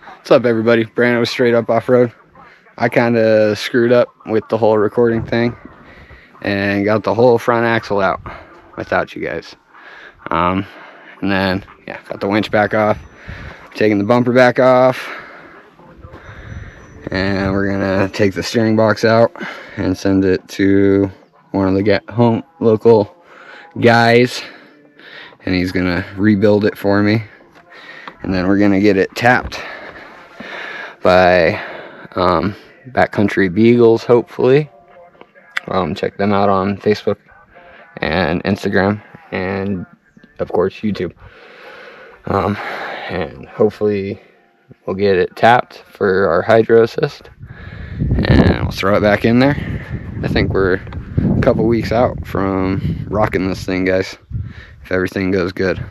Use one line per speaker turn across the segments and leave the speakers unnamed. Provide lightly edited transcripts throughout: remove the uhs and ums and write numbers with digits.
What's up, everybody? Brando with Straight Up Off-Road. I kind of screwed up with the whole recording thing and got the whole front axle out without you guys. And then, yeah, got the winch back off, taking the bumper back off, and we're gonna take the steering box out and send it to one of the local guys, and he's gonna rebuild it for me, and then we're gonna get it tapped by Backcountry Beagles, hopefully. Check them out on Facebook and Instagram, and of course YouTube. And hopefully we'll get it tapped for our hydro assist, and we'll throw it back in there. I think we're a couple weeks out from rocking this thing, guys, if everything goes good.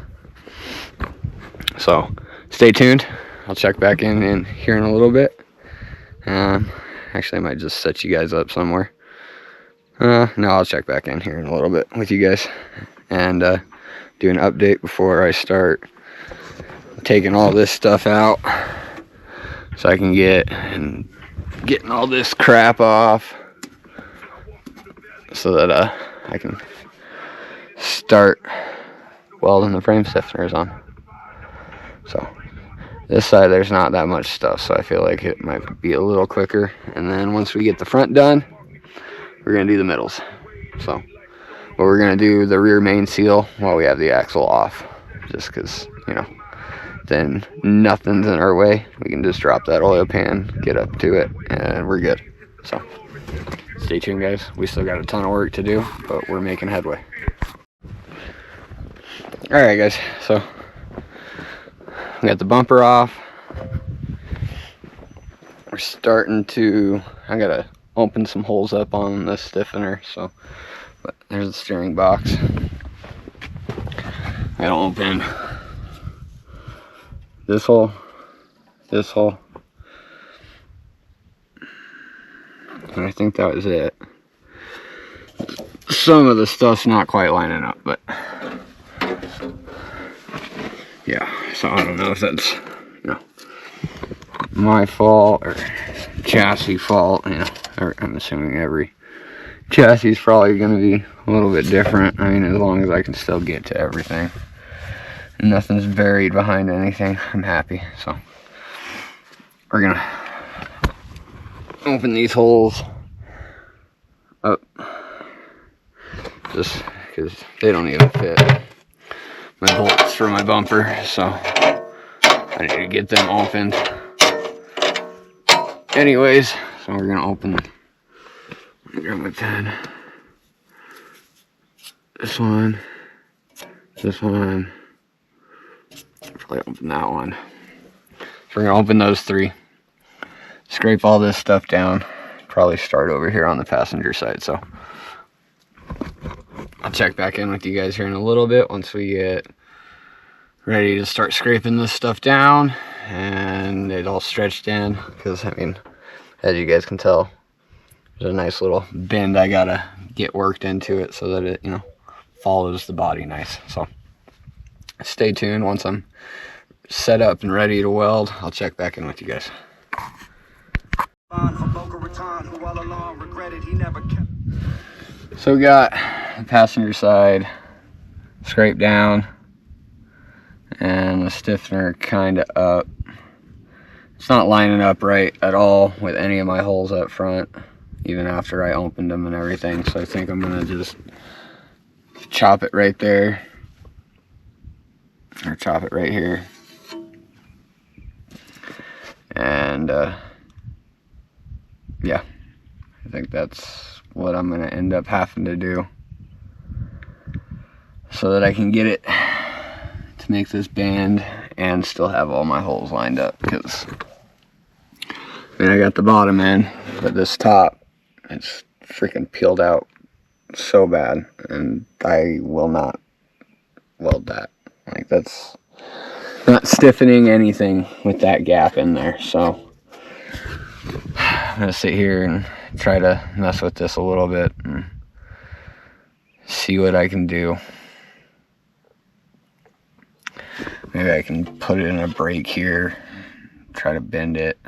So stay tuned. I'll check back in here in a little bit. Actually, I might just set you guys up somewhere. No, I'll check back in here in a little bit with you guys and do an update before I start taking all this stuff out, so I can getting all this crap off, so that I can start welding the frame stiffeners on. So this side there's not that much stuff, so I feel like it might be a little quicker. And then once we get the front done, we're gonna do the middles. So, but we're gonna do the rear main seal while we have the axle off, just because, you know, then nothing's in our way. We can just drop that oil pan, get up to it, and we're good. So stay tuned, guys. We still got a ton of work to do, but we're making headway. All right, guys, so we got the bumper off. We're starting to, I gotta open some holes up on the stiffener, so, but there's the steering box. I gotta open this hole, and I think that was it. Some of the stuff's not quite lining up, but yeah, so I don't know if that's, you know, my fault or chassis fault, you know, or I'm assuming every chassis is probably going to be a little bit different. I mean, as long as I can still get to everything and nothing's buried behind anything, I'm happy. So we're going to open these holes up just because they don't even fit my bolts for my bumper, so I need to get them opened anyways. So we're gonna open, let me grab my pen, this one, probably open that one. So we're gonna open those three, scrape all this stuff down, probably start over here on the passenger side. So I'll check back in with you guys here in a little bit once we get ready to start scraping this stuff down and it all stretched in, because I mean, as you guys can tell, there's a nice little bend I gotta get worked into it so that it, you know, follows the body nice. So stay tuned. Once I'm set up and ready to weld, I'll check back in with you guys. So we got the passenger side scraped down and the stiffener kind of up. It's not lining up right at all with any of my holes up front, even after I opened them and everything. So I think I'm gonna just chop it right there, or chop it right here, and yeah, I think that's what I'm gonna end up having to do, so that I can get it to make this band and still have all my holes lined up. Because I mean, I got the bottom in, but this top, it's freaking peeled out so bad, and I will not weld that. Like, that's not stiffening anything with that gap in there. So I'm gonna sit here and try to mess with this a little bit and see what I can do. Maybe I can put it in a brake here, try try to bend it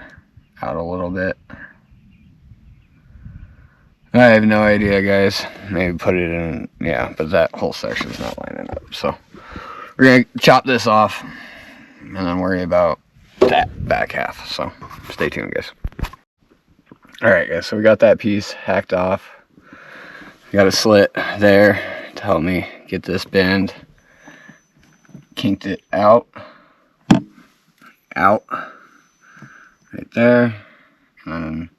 out a little bit. I have no idea, guys. Maybe put it in, yeah, but that whole section's not lining up. So we're gonna chop this off and then worry about that back half. So stay tuned, guys. All right, guys, so we got that piece hacked off. Got a slit there to help me get this bend. Kinked it out, right there. And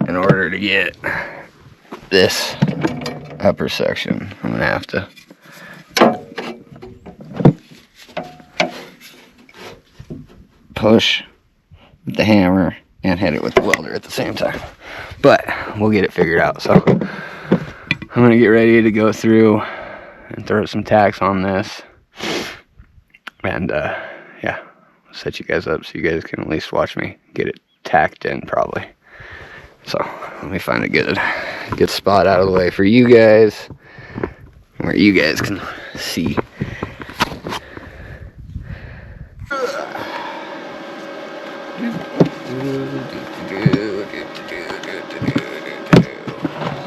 in order to get this upper section, I'm gonna have to push with the hammer and hit it with the welder at the same time. But we'll get it figured out. So I'm gonna get ready to go through and throw some tacks on this. And yeah, I'll set you guys up so you guys can at least watch me get it tacked in probably. So let me find a good spot out of the way for you guys, where you guys can see.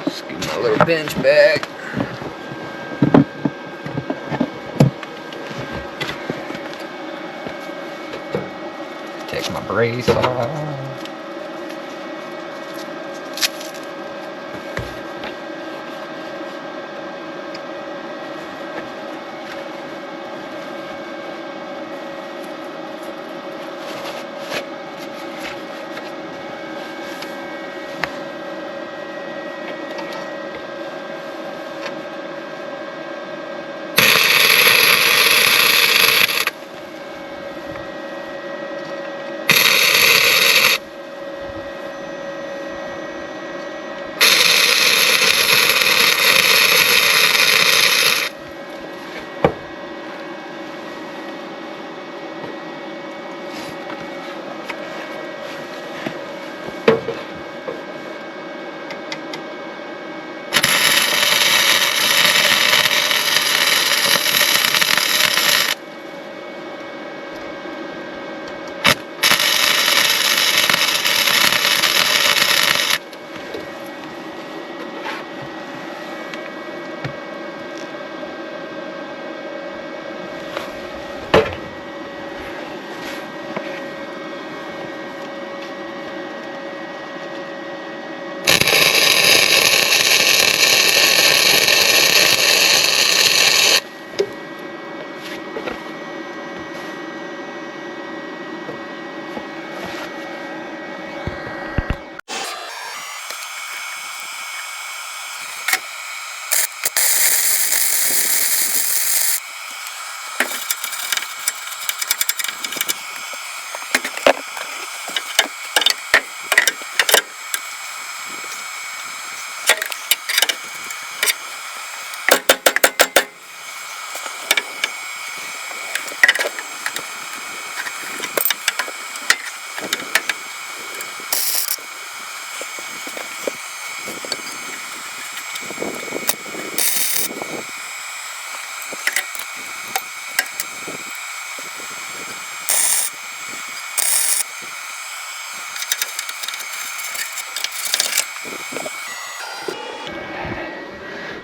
Just give my little bench back. Take my brace off.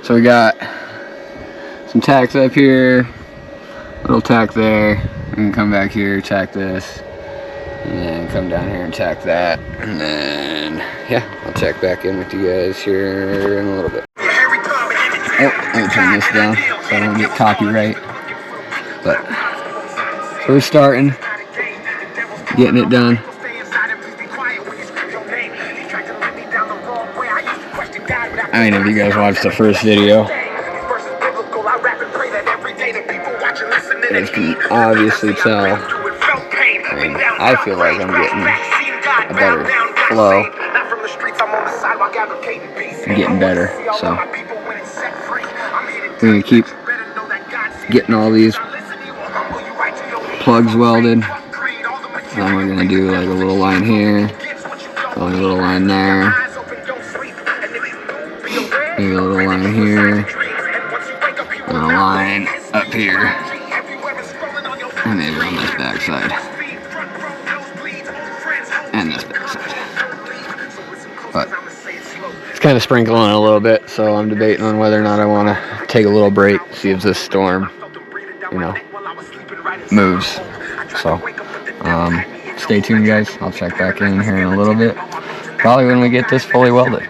So we got some tacks up here, little tack there, we can come back here, tack this, and then come down here and tack that, and then, yeah, I'll check back in with you guys here in a little bit. Oh, let me turn this down so I don't get copyright. But, so we're starting, getting it done. I mean, if you guys watched the first video, you can obviously tell. I mean, I feel like I'm getting a better flow. I'm getting better, so we're gonna keep getting all these plugs welded. Then we're gonna do like a little line here, a little line there. Maybe a little line here, and a line up here, and maybe on this back side. and this backside. But it's kind of sprinkling a little bit, so I'm debating on whether or not I want to take a little break, see if this storm, you know, moves. So stay tuned, guys. I'll check back in here in a little bit, probably when we get this fully welded.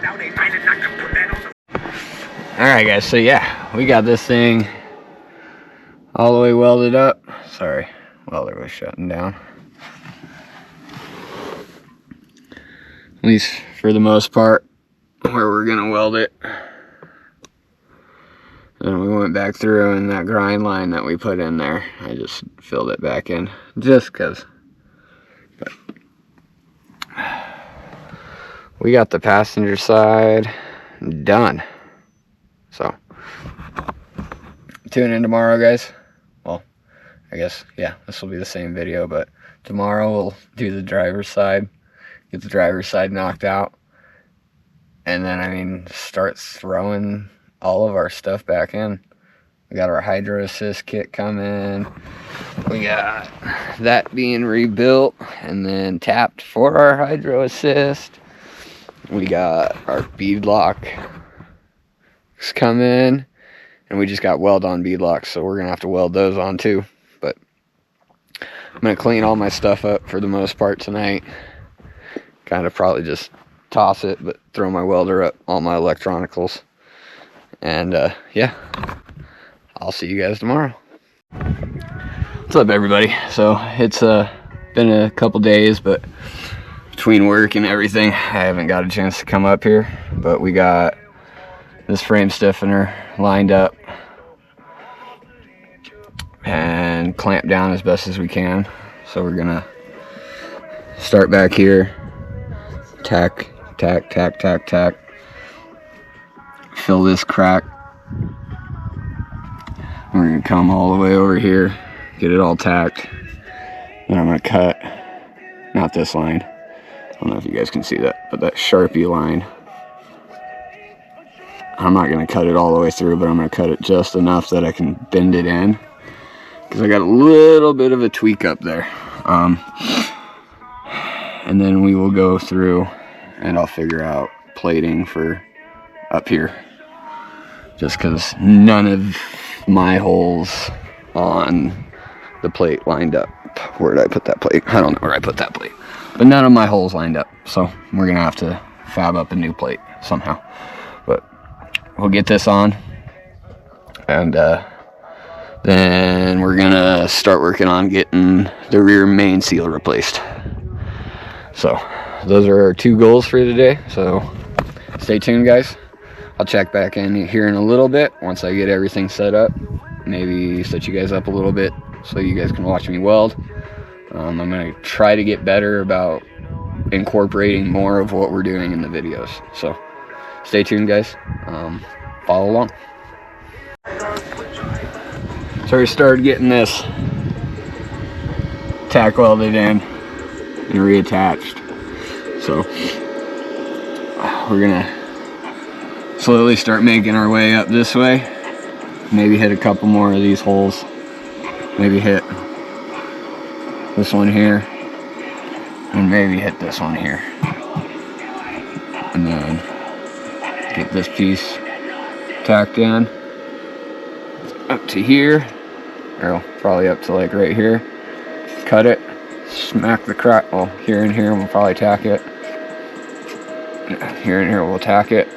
Alright guys, so yeah, we got this thing all the way welded up. Sorry, welder was shutting down. At least for the most part, where we're gonna weld it. And we went back through, and that grind line that we put in there, I just filled it back in, just cause. But we got the passenger side done. So, tune in tomorrow, guys. Well, I guess, yeah, this will be the same video, but tomorrow we'll do the driver's side, get the driver's side knocked out, and then, I mean, start throwing all of our stuff back in. We got our Hydro Assist kit coming. We got that being rebuilt and then tapped for our Hydro Assist. We got our bead lock come in, and we just got weld on bead locks, so we're gonna have to weld those on too. But I'm gonna clean all my stuff up for the most part tonight. Kind of probably just toss it, but throw my welder up, all my electronicals, and yeah, I'll see you guys tomorrow. What's up, everybody? So it's been a couple days, but between work and everything, I haven't got a chance to come up here, but we got this frame stiffener lined up and clamped down as best as we can. So we're gonna start back here, tack, tack, tack, tack, tack, fill this crack. We're gonna come all the way over here, get it all tacked, and I'm gonna cut, not this line, I don't know if you guys can see that, but that Sharpie line. I'm not going to cut it all the way through, but I'm going to cut it just enough that I can bend it in, because I got a little bit of a tweak up there. And then we will go through and I'll figure out plating for up here, just because none of my holes on the plate lined up. Where did I put that plate? I don't know where I put that plate, but none of my holes lined up, so we're going to have to fab up a new plate somehow. But we'll get this on, and then we're gonna start working on getting the rear main seal replaced. So those are our two goals for today, so stay tuned, guys. I'll check back in here in a little bit once I get everything set up, maybe set you guys up a little bit so you guys can watch me weld. I'm gonna try to get better about incorporating more of what we're doing in the videos, so stay tuned, guys. Follow along. So we started getting this tack welded in and reattached. So we're gonna slowly start making our way up this way. Maybe hit a couple more of these holes. Maybe hit this one here, and maybe hit this one here, and then get this piece tacked in up to here, or probably up to like right here. Cut it, smack the crack. Well, here and here we'll probably tack it. Here and here we'll tack it,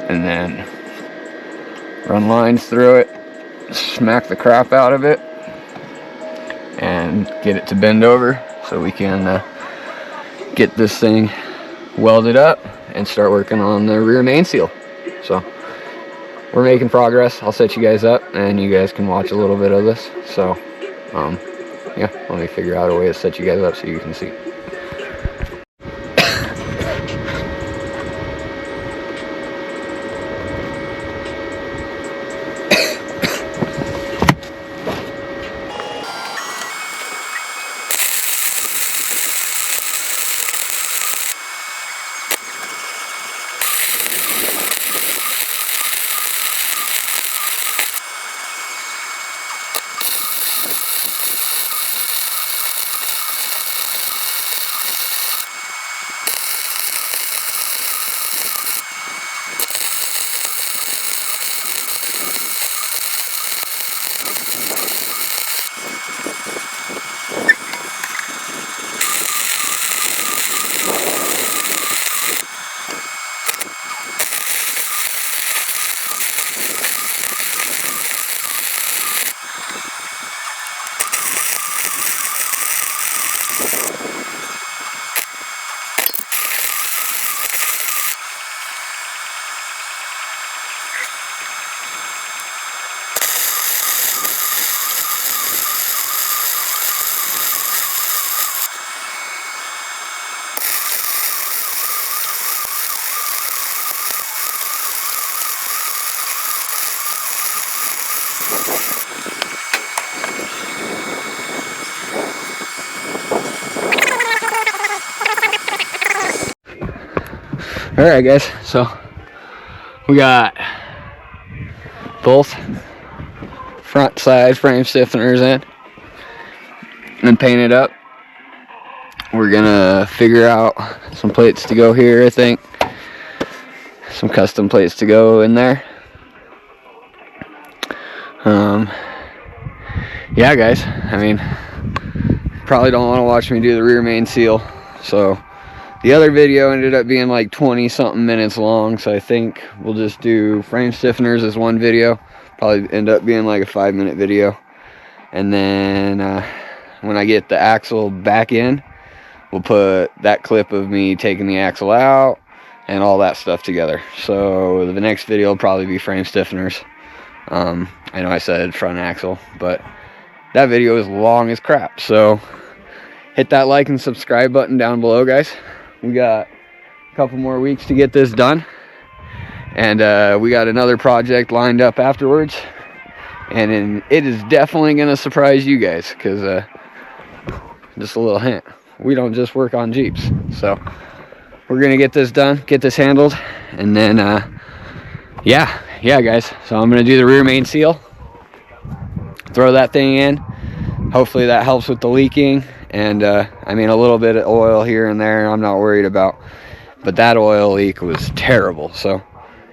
and then run lines through it, smack the crap out of it, and get it to bend over so we can get this thing welded up and start working on the rear main seal. So we're making progress. I'll set you guys up and you guys can watch a little bit of this. So yeah, let me figure out a way to set you guys up so you can see. Alright guys, so we got both front side frame stiffeners in and painted up. We're gonna figure out some plates to go here, I think. Some custom plates to go in there. Yeah guys, I mean, probably don't want to watch me do the rear main seal, so the other video ended up being like 20 something minutes long, so I think we'll just do frame stiffeners as one video. Probably end up being like a 5-minute video, and then when I get the axle back in, we'll put that clip of me taking the axle out and all that stuff together. So the next video will probably be frame stiffeners. I know I said front axle, but that video is long as crap, so hit that like and subscribe button down below guys. We got a couple more weeks to get this done, and we got another project lined up afterwards, and it is definitely going to surprise you guys, because just a little hint, we don't just work on Jeeps. So we're going to get this done, get this handled, and then yeah guys, so I'm going to do the rear main seal, throw that thing in. Hopefully that helps with the leaking, and I mean, a little bit of oil here and there I'm not worried about, but that oil leak was terrible. So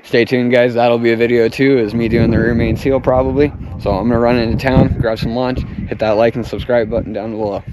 stay tuned guys, that'll be a video too, is me doing the rear main seal probably. So I'm gonna run into town, grab some lunch, hit that like and subscribe button down below.